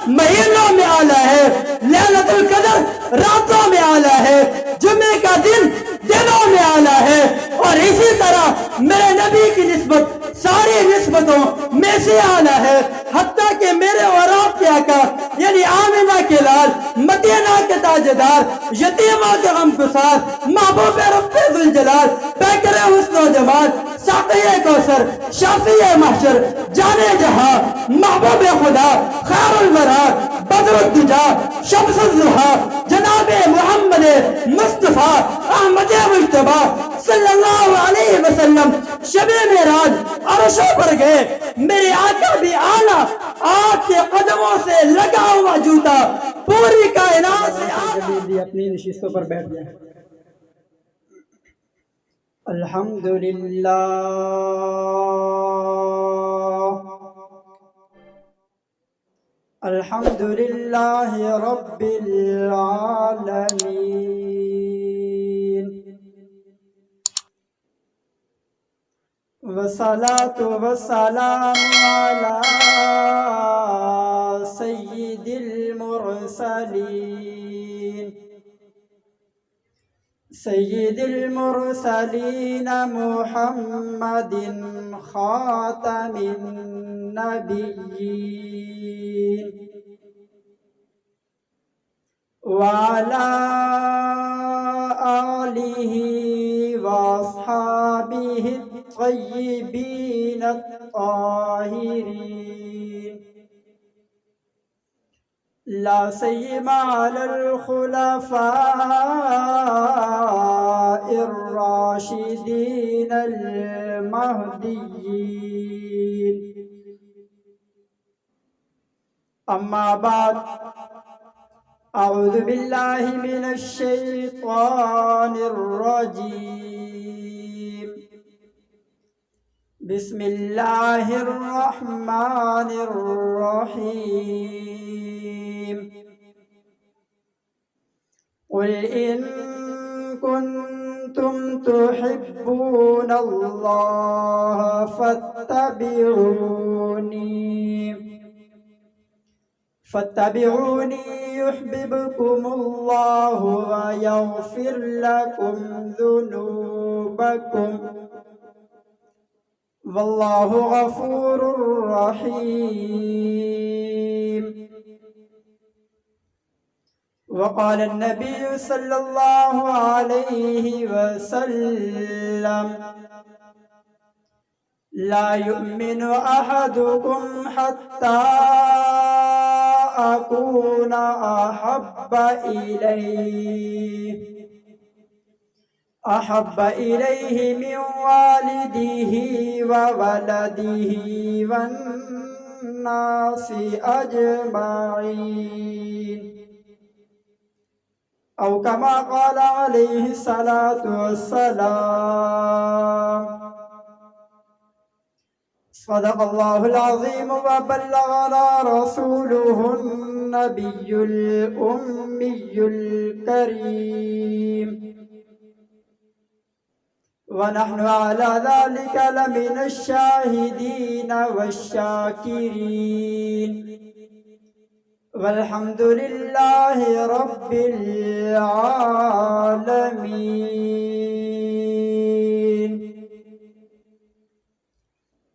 مہینوں میں اعلیٰ ہے، لیلۃ القدر راتوں میں اعلیٰ ہے، جمعے کا دن دنوں میں اعلیٰ ہے، اور اسی طرح میرے نبی کی نسبت ساری نسبتوں میں سے اعلیٰ ہے، حتیٰ کہ میرے اور آپ کے آقا یعنی آمنہ کے لال، مدینہ کے تاجدار، یتیموں کے غمگسار، محبوب رب ذوالجلال، پیکر حسن و جمال، ساقی کوثر، شافی محشر، جانے جہاں، محبوب خدا، خیر الورا، بدر الدجا، شمس الضحا، جناب محمد مصطفیٰ احمد مجتبیٰ صلی اللہ علیہ وسلم شب معراج عرشوں پر گئے، میرے آقا بھی اعلیٰ، آپ کے قدموں سے لگا ہوا جوتا پوری کائنات سے جلدی اپنی نشستوں پر بیٹھ جائیں۔ الحمدللہ الحمدللہ رب العالمین، والصلاة والسلام علی سید المرسلین، سید المرسلین محمد خاتم النبیین، وعلى آلہ واصحابہ الطیبین الطاہرین، لا سیما علی الخلفاء الراشدین المہدیین، اما بعد، اعوذ باللہ من الشیطان الرجیم، بسم اللہ الرحمن الرحیم، قل ان کنتم تحبون اللہ فاتبعونی يحببكم الله ويغفر لكم ذنوبكم والله غفور رحيم. وقال النبي صلى الله عليه وسلم: لا يؤمن أحدكم حتى أكون أحب إليه من والده وولده والناس أجمعين، أو كما قال عليه الصلاة والسلام. صدق الله العظيم وبلغنا رسوله النبي الأمي الكريم، ونحن على ذلك لمن الشاهدين والشاكرين، والحمد لله رب العالمين.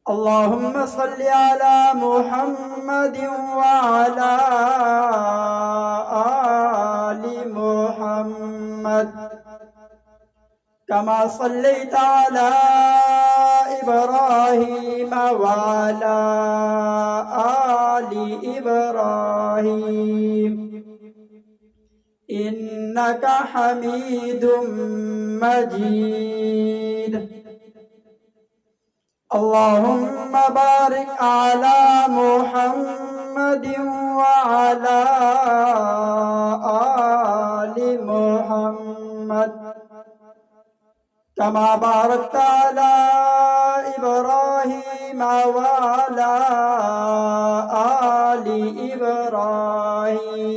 اللهم صل على محمد وعلى آل محمد كما صليت على إبراهيم وعلى آل إبراهيم إنك حميد مجيد. اللهم بارك على محمد وعلى آل محمد كما باركت على إبراهيم وعلى آل إبراهيم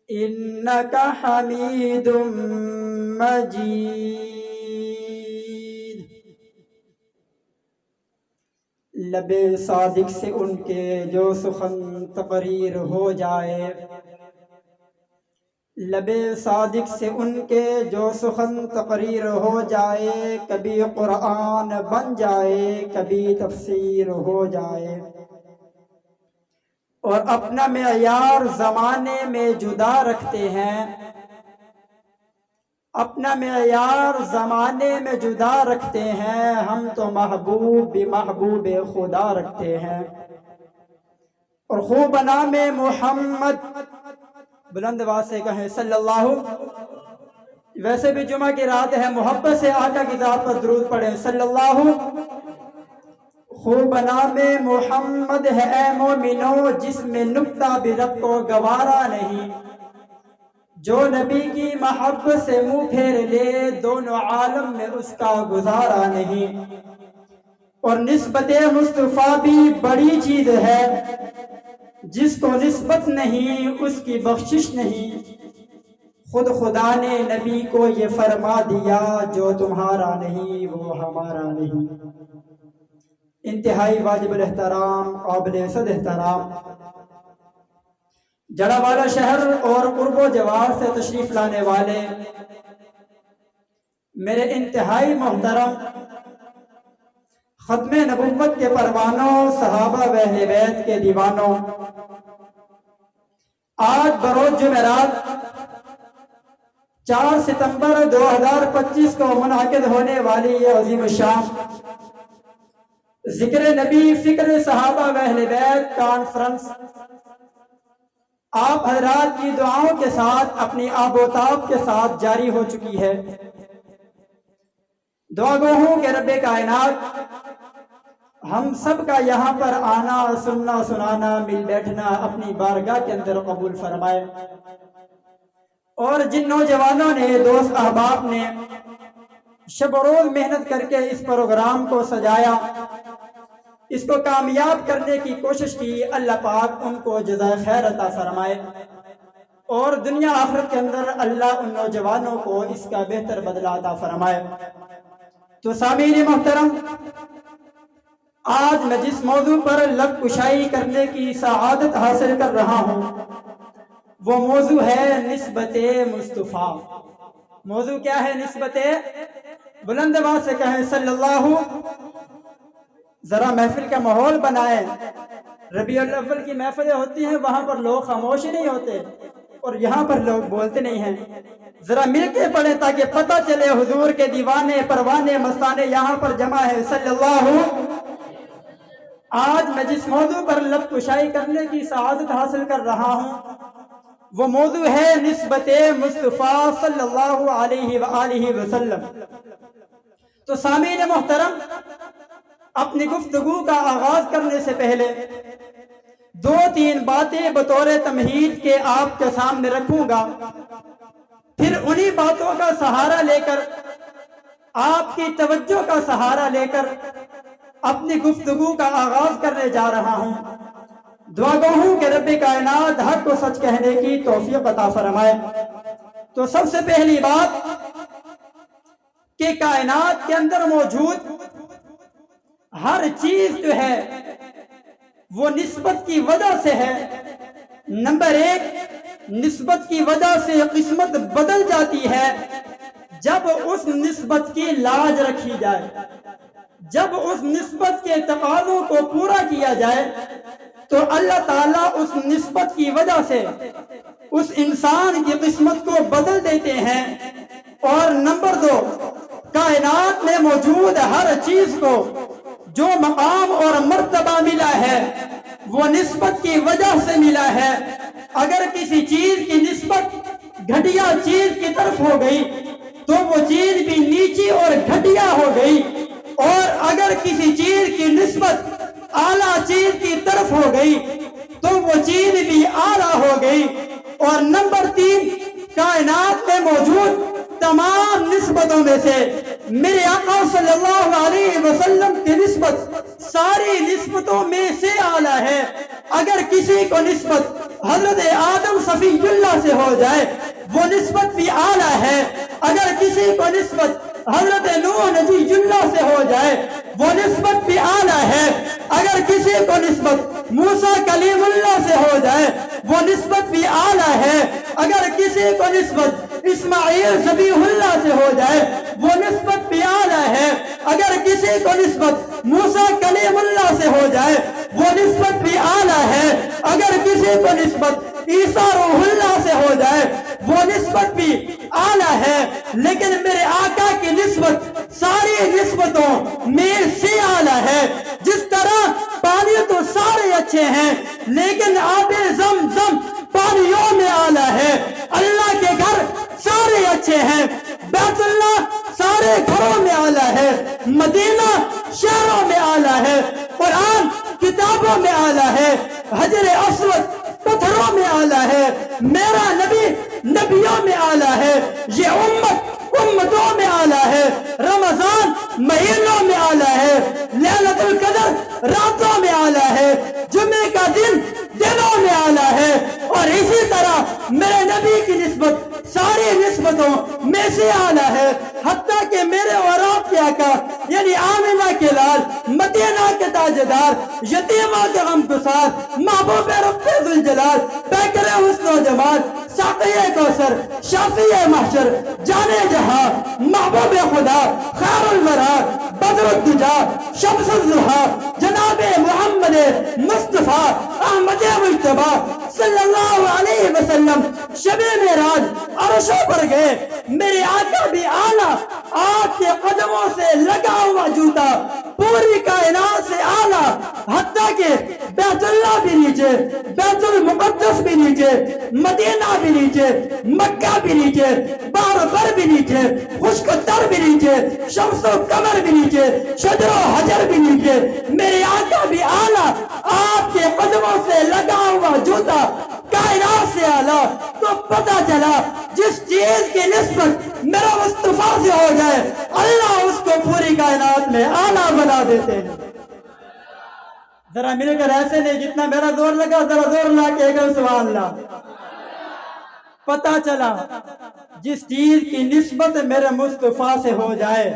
إنك حميد مجيد. لب صادق سے ان کے جو سخن تقریر ہو جائے، لب صادق سے ان کے جو سخن تقریر ہو جائے، کبھی قرآن بن جائے کبھی تفسیر ہو جائے، اور اپنا معیار زمانے میں جدا رکھتے ہیں، اپنا معیار زمانے میں جدا رکھتے ہیں، ہم تو محبوب بھی محبوب خدا رکھتے ہیں۔ اور خوب نام محمد، بلند آواز سے کہیں صلی اللہ، ویسے بھی جمعہ کی رات ہے، محبت سے آقا کی ذات پر درود پڑھیں صلی اللہ۔ خوب نام محمد ہے اے مومنو، جس میں نکتہ بھی رب کو گوارا نہیں، جو نبی کی محبت سے منہ پھیر لے دونوں عالم میں اس کا گزارا نہیں۔ اور نسبت مصطفیٰ بھی بڑی چیز ہے، جس کو نسبت نہیں اس کی بخشش نہیں، خود خدا نے نبی کو یہ فرما دیا، جو تمہارا نہیں وہ ہمارا نہیں۔ انتہائی واجب الاحترام، قابل عزت احترام جڑا والا شہر اور قرب و جوار سے تشریف لانے والے میرے انتہائی محترم ختم نبوت کے پروانوں، صحابہ و اہل بیت کے دیوانوں، آج بروز جمعرات 4 ستمبر 2025 کو منعقد ہونے والی یہ عظیم الشان ذکر نبی فکر صحابہ و اہل بیت کانفرنس آپ حضرات کی دعاؤں کے ساتھ اپنی آب و تاب کے ساتھ جاری ہو چکی ہے۔ دعا گو ہوں کہ رب کائنات ہم سب کا یہاں پر آنا، سننا، سنانا، مل بیٹھنا اپنی بارگاہ کے اندر قبول فرمائے، اور جن نوجوانوں نے، دوست احباب نے شب و روز محنت کر کے اس پروگرام کو سجایا، اس کو کامیاب کرنے کی کوشش کی، اللہ پاک ان کو جزائے خیر عطا فرمائے، اور دنیا آخرت کے اندر اللہ ان نوجوانوں کو اس کا بہتر بدلہ عطا فرمائے۔ تو سامعین محترم، آج میں جس موضوع پر لب کشائی کرنے کی سعادت حاصل کر رہا ہوں وہ موضوع ہے نسبت مصطفیٰ۔ موضوع کیا ہے؟ نسبت، بلند آواز سے کہیں صلی اللہ۔ ذرا محفل کا ماحول بنائیں، ربیع الاول کی محفلیں ہوتی ہیں وہاں پر لوگ خاموش نہیں ہوتے، اور یہاں پر لوگ بولتے نہیں ہیں، ذرا مل کے پڑھیں تاکہ پتہ چلے حضور کے دیوانے پروانے مستانے یہاں پر جمع ہے صلی اللہ۔ آج میں جس موضوع پر لب کشائی کرنے کی سعادت حاصل کر رہا ہوں وہ موضوع ہے نسبت مصطفیٰ صلی اللہ علیہ وآلہ وسلم۔ تو سامعین محترم، اپنی گفتگو کا آغاز کرنے سے پہلے 2-3 باتیں بطور تمہید کے آپ کے سامنے رکھوں گا، پھر انہی باتوں کا سہارا لے کر، آپ کی توجہ کا سہارا لے کر اپنی گفتگو کا آغاز کرنے جا رہا ہوں۔ دعا گو ہوں کہ رب کائنات حق کو سچ کہنے کی توفیق عطا فرمائے۔ تو سب سے پہلی بات کہ کائنات کے اندر موجود ہر چیز جو ہے وہ نسبت کی وجہ سے ہے۔ نمبر 1، نسبت کی وجہ سے قسمت بدل جاتی ہے جب اس نسبت کی لاج رکھی جائے، جب اس نسبت کے تقاضوں کو پورا کیا جائے تو اللہ تعالیٰ اس نسبت کی وجہ سے اس انسان کی قسمت کو بدل دیتے ہیں۔ اور نمبر 2، کائنات میں موجود ہر چیز کو جو مقام اور مرتبہ ملا ہے وہ نسبت کی وجہ سے ملا ہے۔ اگر کسی چیز کی نسبت گھٹیا چیز کی طرف ہو گئی تو وہ چیز بھی نیچی اور گھٹیا ہو گئی، اور اگر کسی چیز کی نسبت اعلیٰ چیز کی طرف ہو گئی تو وہ چیز بھی اعلیٰ ہو گئی۔ اور نمبر 3، کائنات میں موجود تمام نسبتوں میں سے میرے آقا صلی اللہ علیہ وسلم کی نسبت ساری نسبتوں میں سے اعلیٰ ہے۔ اگر کسی کو نسبت حضرت آدم صفی اللہ سے ہو جائے وہ نسبت بھی اعلیٰ ہے، اگر کسی کو نسبت حضرت نوح نبی اللہ سے ہو جائے وہ نسبت بھی اعلیٰ ہے۔ اگر کسی کو نسبت موسیٰ کلیم اللہ سے ہو جائے وہ نسبت بھی اعلیٰ ہے۔ اگر کسی کو نسبت اسماعیل ذبیح اللہ سے ہو جائے وہ نسبت بھی اعلیٰ ہے۔ اگر کسی کو نسبت موسیٰ کلیم اللہ سے ہو جائے وہ نسبت بھی اعلیٰ ہے۔ اگر کسی کو نسبت عیسیٰ روح اللہ سے ہو جائے وہ نسبت بھی اعلیٰ ہے۔ لیکن میرے آقا کی نسبت ساری نسبتوں میں سے اعلیٰ ہے۔ جس طرح پانی تو سارے اچھے ہیں لیکن آب زمزم پانیوں میں اعلیٰ ہے۔ اللہ کے گھر سارے اچھے ہیں، بیت اللہ سارے گھروں میں اعلیٰ ہے، مدینہ شہروں میں اعلیٰ ہے، قرآن کتابوں میں اعلیٰ ہے، حجر اسود پتھروں میں اعلیٰ ہے، میرا نبی نبیوں میں اعلیٰ ہے، یہ امت امتوں میں اعلیٰ ہے، رمضان مہینوں میں اعلیٰ ہے، لیلۃ القدر راتوں میں اعلیٰ ہے، جمعے کا دن دنوں میں اعلیٰ ہے، اور اسی طرح میرے نبی کی نسبت ساری نسبتوں میں سے اعلیٰ ہے۔ حتیٰ کہ میرے اور آپ کے آقا یعنی آمنہ کے لال، مدینہ کے تاجدار، یتیموں کے غمگسار، محبوب رب ذوالجلال، پیکر حسن و جمال، ساقی کوثر، شافی محشر، جانے جہاں، محبوب خدا، خیر الورا، بدر الدجا، شمس الضحیٰ، جناب محمد مصطفیٰ احمد مجتبیٰ صلی اللہ علیہ وسلم شب معراج عرشوں پر گئے۔ میرے آقا بھی اعلیٰ، آپ کے قدموں سے لگا ہوا جوتا پوری کائنات سے اعلیٰ، حتیٰ کہ بیت اللہ بھی نیچے، بیت المقدس بھی نیچے، مدینہ بھی نیچے، مکہ بھی نیچے، بار بر بھی نیچے، خشک تر بھی نیچے، شمس و قمر بھی نیچے، شجر و حجر بھی نیچے، میرے آقا بھی اعلیٰ، آپ کے قدموں سے لگا ہوا جوتا کائنات سے اعلیٰ۔ تو پتہ چلا جس چیز کی نسبت میرا مصطفیٰ سے ہو جائے اللہ اس کو پوری کائنات میں اعلیٰ بنا دیتے ہیں۔ ذرا مل کر ایسے نہیں، جتنا میرا زور لگا ذرا زور لا کے گا سبحان اللہ۔ پتہ چلا جس چیز کی نسبت میرے مصطفیٰ سے ہو جائے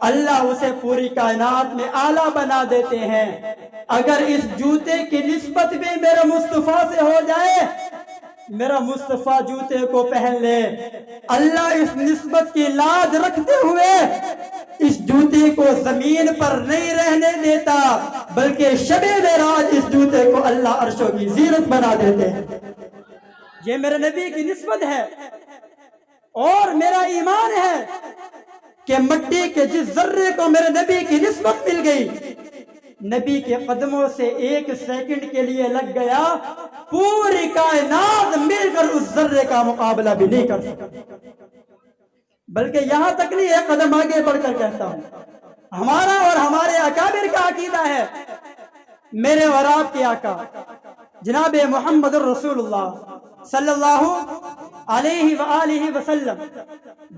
اللہ اسے پوری کائنات میں اعلیٰ بنا دیتے ہیں۔ اگر اس جوتے کی نسبت بھی میرے مصطفیٰ سے ہو جائے، میرا مصطفیٰ جوتے کو پہن لے، اللہ اس نسبت کی لاج رکھتے ہوئے اس جوتے کو زمین پر نہیں رہنے دیتا، بلکہ شب معراج اس جوتے کو اللہ عرشوں کی زینت بنا دیتے ہیں۔ یہ میرے نبی کی نسبت ہے، اور میرا ایمان ہے کہ مٹی کے جس ذرے کو میرے نبی کی نسبت مل گئی، نبی کے قدموں سے ایک سیکنڈ کے لیے لگ گیا، پوری کائنات مل کر اس ذرے کا مقابلہ بھی نہیں کر سکتی۔ بلکہ یہاں تک نہیں، ایک قدم آگے بڑھ کر کہتا ہوں، ہمارا اور ہمارے اکابر کا عقیدہ ہے، میرے اور آپ کے آقا جناب محمد الرسول اللہ صلی اللہ علیہ وآلہ وسلم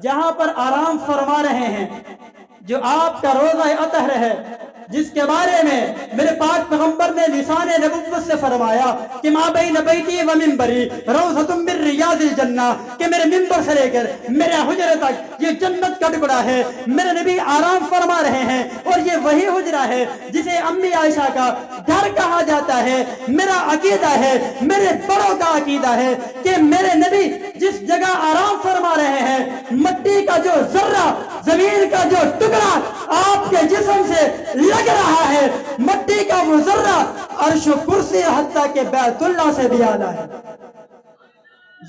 جہاں پر آرام فرما رہے ہیں، جو آپ کا روضہ اطہر ہے، جس کے بارے میں میرے پاک پیغمبر نے لسان نبوت سے فرمایا کہ ما بین بیتی و منبری روضۃ من ریاض الجنہ، کہ میرے منبر سے لے کر میرے حجرے تک یہ جنت کا ٹکڑا ہے۔ میرے نبی آرام فرما رہے ہیں، اور یہ وہی حجرہ ہے جسے امی عائشہ کا گھر کہا جاتا ہے۔ میرا عقیدہ ہے، میرے بڑوں کا عقیدہ ہے کہ میرے نبی جس جگہ آرام فرما رہے ہیں، مٹی کا جو ذرہ، زمین کا جو ٹکڑا آپ کے جسم سے لگ رہا ہے، مٹی کا وہ ذرہ عرش و کرسی حتیٰ کہ بیت اللہ سے بھی اعلیٰ ہے۔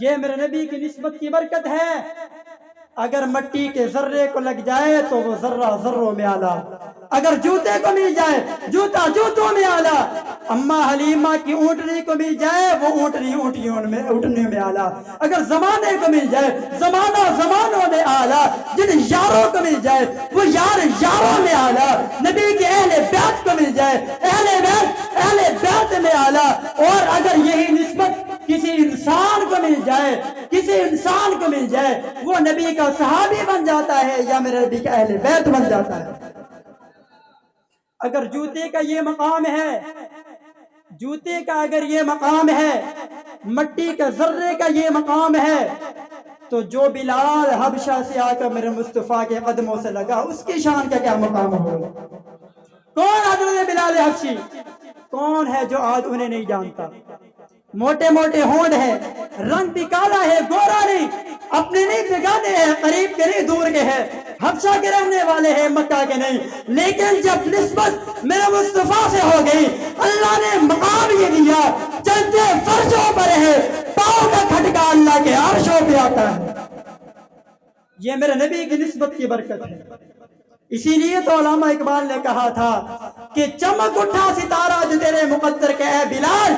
یہ میرے نبی کی نسبت کی برکت ہے۔ اگر مٹی کے ذرے کو لگ جائے تو وہ ذرہ ذروں میں اعلیٰ، اگر جوتے کو مل جائے جوتا جوتوں میں اعلیٰ، اماں حلیمہ کی اونٹنی کو مل جائے وہ اونٹنیوں میں اعلیٰ، اگر زمانے کو مل جائے زمانہ زمانوں میں اعلیٰ، جن یاروں کو مل جائے وہ یار یاروں میں اعلیٰ، نبی کے اہل بیت کو مل جائے اہل بیت میں اعلیٰ۔ اور اگر یہی نسبت کسی انسان کو مل جائے وہ نبی کا صحابی بن جاتا ہے یا میرے نبی کا اہل بیت بن جاتا ہے۔ اگر جوتے کا یہ مقام ہے، جوتے کا اگر یہ مقام ہے، مٹی کا ذرے کا یہ مقام ہے، تو جو بلال حبشہ سے آ کر میرے مصطفیٰ کے قدموں سے لگا اس کی شان کا کیا مقام ہوگا؟ کون حضرت بلال حبشی؟ کون ہے جو آج انہیں نہیں جانتا؟ موٹے موٹے ہونٹ ہے، رنگ بھی کالا ہے، گورا نہیں، اپنے نہیں بگانے ہیں، قریب کے نہیں دور کے ہیں، حبشہ کے رہنے والے ہیں، مکہ کے نہیں، لیکن جب نسبت میرے مصطفیٰ سے ہو گئی، اللہ نے مقام یہ دیا، چلتے فرشوں پر ہے، پاؤں کا کھٹکا اللہ کے عرشوں پہ آتا ہے۔ یہ میرے نبی کی نسبت کی برکت ہے۔ اسی لیے تو علامہ اقبال نے کہا تھا کہ چمک اٹھا ستارہ جو تیرے مقدر کے اے بلال،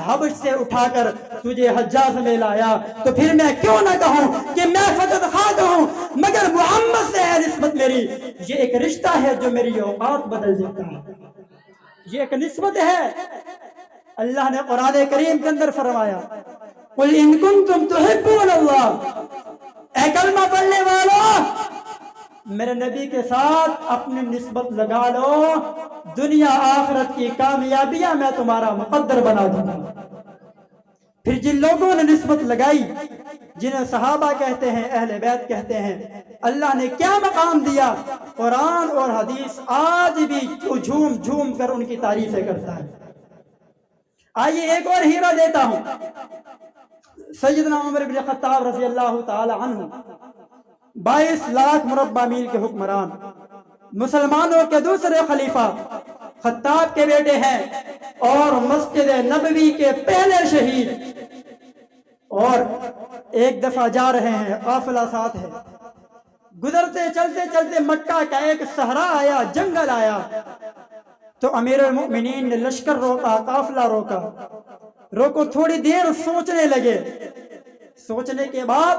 حبش سے اٹھا کر تجھے حجاز میں لایا، تو پھر میں کیوں نہ کہوں کہ میں فقط خاک ہوں مگر محمد سے ہے نسبت میری۔ یہ ایک رشتہ ہے جو میری اوقات بدل دیتا ہے، یہ ایک نسبت ہے۔ اللہ نے قرآن کریم کے اندر فرمایا قُلْ إِن كُنتُمْ تُحِبُّونَ اللَّهَ، اے کلمہ پڑھنے والوں میرے نبی کے ساتھ اپنی نسبت لگا لو، دنیا آخرت کی کامیابیاں میں تمہارا مقدر بنا دوں گا۔ پھر جن لوگوں نے نسبت لگائی، جنہیں صحابہ کہتے ہیں، اہل بیت کہتے ہیں، اللہ نے کیا مقام دیا؟ قرآن اور حدیث آج بھی جھوم جھوم کر ان کی تعریفیں کرتا ہے۔ آئیے ایک اور ہیرا دیتا ہوں۔ سیدنا عمر بن خطاب رضی اللہ تعالی عنہ 22 لاکھ مربع میل کے حکمران، مسلمانوں کے دوسرے خلیفہ، خطاب کے بیٹے ہیں اور مسجد نبوی کے پہلے شہید، اور ایک دفعہ جا رہے ہیں، قافلہ ساتھ ہے، گزرتے چلتے چلتے مکہ کا ایک صحرا آیا، جنگل آیا، تو امیر المؤمنین نے لشکر روکا، قافلہ روکو، تھوڑی دیر سوچنے لگے۔ سوچنے کے بعد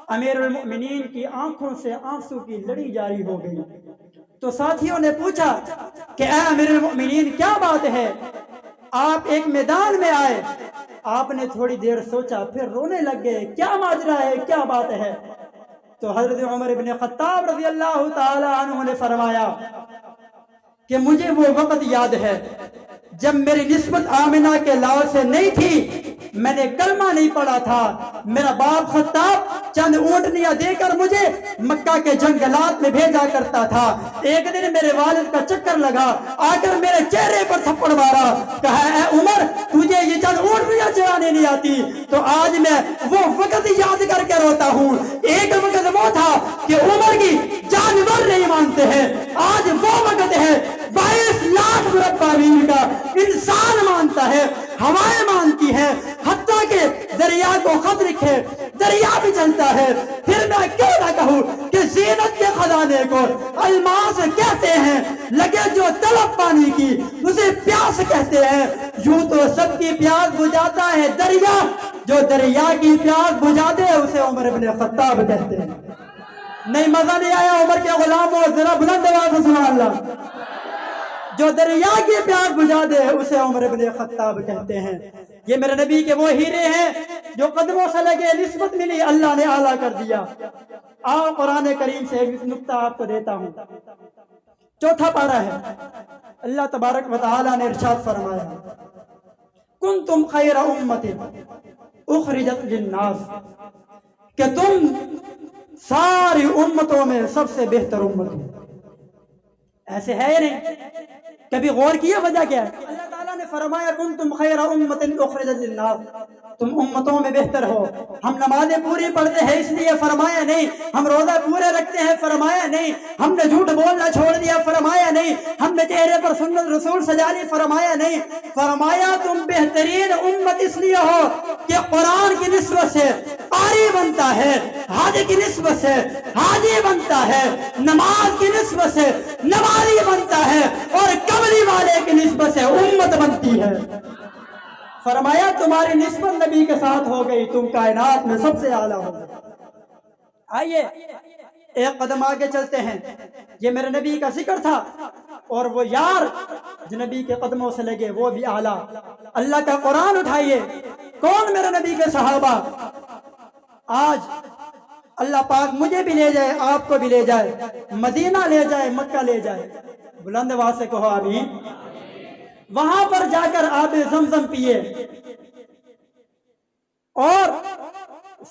امیر المؤمنین کی آنکھوں سے آنسو کی لڑی جاری ہو گئی۔ تو ساتھیوں نے پوچھا کہ اے امیر المؤمنین کیا بات ہے؟ آپ ایک میدان میں آئے، آپ نے تھوڑی دیر سوچا پھر رونے لگ گئے، کیا ماجرا ہے، کیا بات ہے؟ تو حضرت عمر بن خطاب رضی اللہ تعالی عنہ نے فرمایا کہ مجھے وہ وقت یاد ہے جب میری نسبت آمنہ کے لاؤ سے نہیں تھی، میں نے کلمہ نہیں پڑھا تھا، میرا باپ خطاب چند اونٹنیاں دے کر مجھے مکہ کے جنگلات میں بھیجا کرتا تھا۔ ایک دن میرے والد کا چکر لگا، آ کر میرے چہرے پر تھپڑ مارا، کہا اے عمر تجھے یہ چند اونٹنیاں چلانے نہیں آتی؟ تو آج میں وہ وقت یاد کر کے روتا ہوں۔ ایک وقت وہ تھا کہ عمر کی جانور نہیں مانتے ہیں، آج وہ وقت ہے 22 لاکھ مربع میل کا انسان مانتا ہے، ہوائیں مانتی ہیں، حتیٰ کہ دریا کو خط لکھے دریا بھی چلتا ہے۔ پھر میں کیوں نہ کہوں کہ زینت کے خزانے کو الماس کہتے ہیں، لگے جو طلب پانی کی اسے پیاس کہتے ہیں، یوں تو سب کی پیاس بجھاتا ہے دریا، جو دریا کی پیاس بجھا دے اسے عمر بن خطاب کہتے ہیں۔ نہیں مزہ نہیں آیا عمر کے غلاموں؟ ذرا بلند آواز سے سبحان اللہ۔ جو دریا کی پیاس بجھا دے اسے عمر بن خطاب کہتے ہیں۔ یہ میرے نبی کے وہ ہیرے ہیں جو قدموں سے لگے، نسبت ملی، اللہ نے اعلیٰ کر دیا۔ آؤ قرآن کریم سے ایک نکتہ آپ کو دیتا ہوں، چوتھا پارہ ہے۔ اللہ تبارک و تعالیٰ نے ارشاد فرمایا کنتم خیر امت اخرجت للناس، کہ تم ساری امتوں میں سب سے بہتر امت ہو۔ ایسے ہے یا نہیں؟ کبھی غور کیا وجہ کیا ہے؟ اللہ تعالیٰ نے فرمایا کنتم خیر امت اخرجت للناس، تم امتوں میں بہتر ہو۔ ہم نمازیں پوری پڑھتے ہیں اس لیے فرمایا نہیں، ہم روزہ پورے رکھتے ہیں فرمایا نہیں، ہم نے جھوٹ بولنا چھوڑ دیا فرمایا نہیں، ہم نے چہرے پر سنت رسول سجا لی فرمایا نہیں، فرمایا تم بہترین امت اس لیے ہو کہ قرآن کی نسبت سے قاری بنتا ہے، حاجی کی نسبت سے حاجی بنتا ہے، نماز کی نسبت سے نمازی بنتا ہے، اور کملی والے کی نسبت سے امت بنتی ہے۔ فرمایا تمہاری نسبت نبی کے ساتھ ہو گئی، تم کائنات میں سب سے اعلیٰ ہو گئے۔ آئیے ایک قدم آگے چلتے ہیں۔ یہ میرے نبی کا ذکر تھا، اور وہ یار جو نبی کے قدموں سے لگے وہ بھی اعلیٰ۔ اللہ کا قرآن اٹھائیے، کون میرے نبی کے صحابہ؟ آج اللہ پاک مجھے بھی لے جائے، آپ کو بھی لے جائے، مدینہ لے جائے، مکہ لے جائے، بلند آواز سے کہو آمین۔ وہاں پر جا کر آب زمزم پیے، اور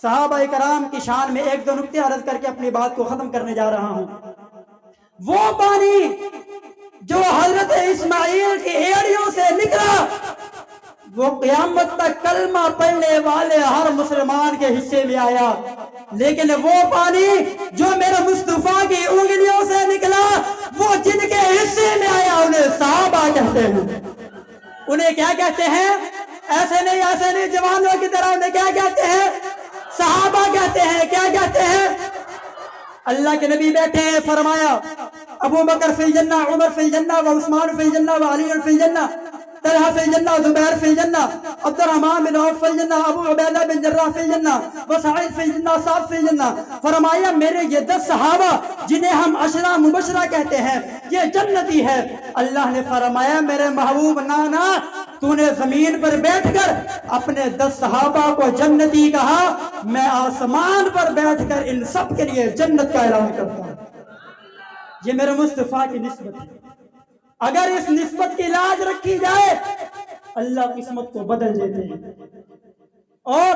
صحابہ کرام کی شان میں ایک دو نکتے عرض کر کے اپنی بات کو ختم کرنے جا رہا ہوں۔ وہ پانی جو حضرت اسماعیل کی ایڑیوں سے نکلا وہ قیامت تک کلمہ پڑھنے والے ہر مسلمان کے حصے میں آیا، لیکن وہ پانی جو میرے مصطفیٰ کی انگلیوں سے نکلا وہ جن کے حصے میں آیا انہیں صحابہ کہتے ہیں۔ انہیں کیا کہتے ہیں؟ ایسے نہیں جوانوں کی طرح انہیں کیا کہتے ہیں؟ صحابہ کہتے ہیں۔ کیا کہتے ہیں؟ اللہ کے نبی بیٹھے ہیں، فرمایا ابو بکر فی الجنہ، عمر فی الجنہ، و عثمان فی الجنہ، و علی فی الجنہ، طلحہ فی الجنہ، زبیر فی الجنہ، عبد الرحمن بن عوف فی الجنہ، ابو عبیدہ بن جراح فی الجنہ، و سعید فی الجنہ، سعد فی الجنہ۔ فرمایا میرے یہ 10 صحابہ جنہیں ہم عشرہ مبشرہ کہتے ہیں یہ جنتی ہے۔ اللہ نے فرمایا میرے محبوب نانا تو نے زمین پر بیٹھ کر اپنے 10 صحابہ کو جنتی کہا، میں آسمان پر بیٹھ کر ان سب کے لیے جنت کا اعلان کرتا ہوں۔ یہ میرے مصطفیٰ کی نسبت ہے۔ اگر اس نسبت کی لاج رکھی جائے اللہ قسمت کو بدل دیتے ہیں، اور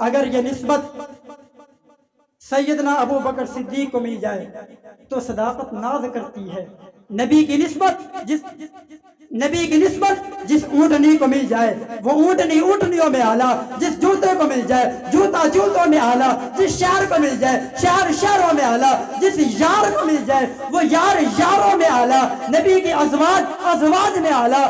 اگر یہ نسبت سیدنا ابو بکر صدیق کو مل جائے تو صداقت ناز کرتی ہے۔ نبی کی نسبت جس اونٹنی کو مل جائے وہ اونٹنی اونٹنیوں میں اعلیٰ، جس جوتے کو مل جائے جوتا جوتوں میں اعلیٰ، جس شہر کو مل جائے شہر شہروں میں اعلیٰ، جس یار کو مل جائے وہ یار یاروں میں اعلیٰ، نبی کی ازواج میں اعلیٰ،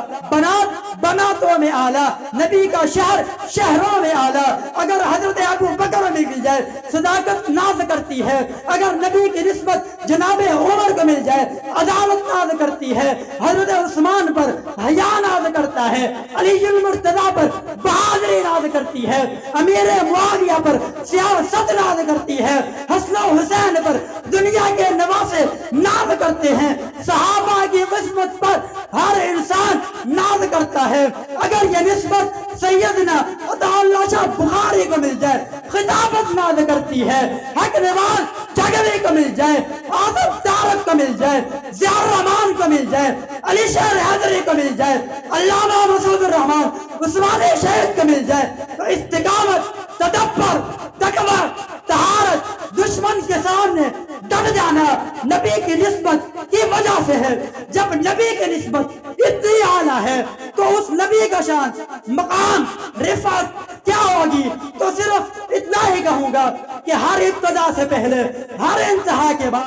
بناتوں میں اعلیٰ، نبی کا شہر شہروں میں اعلیٰ۔ اگر حضرت ابو بکر میں مل جائے صداقت ناز کرتی ہے، اگر نبی کی نسبت جناب عمر کو مل جائے عدالت ناز کرتی ہے، حضرت عثمان پر حیا ناز کرتا ہے، علی المرتضیٰ پر بہادری ناز کرتی ہے، امیر معاویہ پر سیاست ناز کرتی ہے، حسن و حسین پر دنیا کے نواسے ناز کرتے ہیں، صحابہ کی قسمت پر ہر انسان ناز کرتا ہے۔ اگر یہ نسبت سیدنا عطا اللہ شاہ بخاری کو مل جائے خطابت ناز کرتی ہے، حق نواز جگوی کو مل جائے، آصف تارک کو مل جائے، ضیاء الرحمان کو مل جائے، علی شیر حیدری کو مل جائے، علامہ مسعود الرحمان عثمانی شہید کو مل جائے تو استقامت، تدبر، تقوی، طہارت، دشمن کے سامنے ڈٹ جانا نبی کی نسبت کی وجہ سے ہے۔ جب نبی کی نسبت اتنی اعلیٰ ہے تو اس نبی کا شان، مقام، رفعت کیا ہوگی؟ تو صرف اتنا ہی کہوں گا کہ ہر ابتدا سے پہلے ہر انتہا کے بعد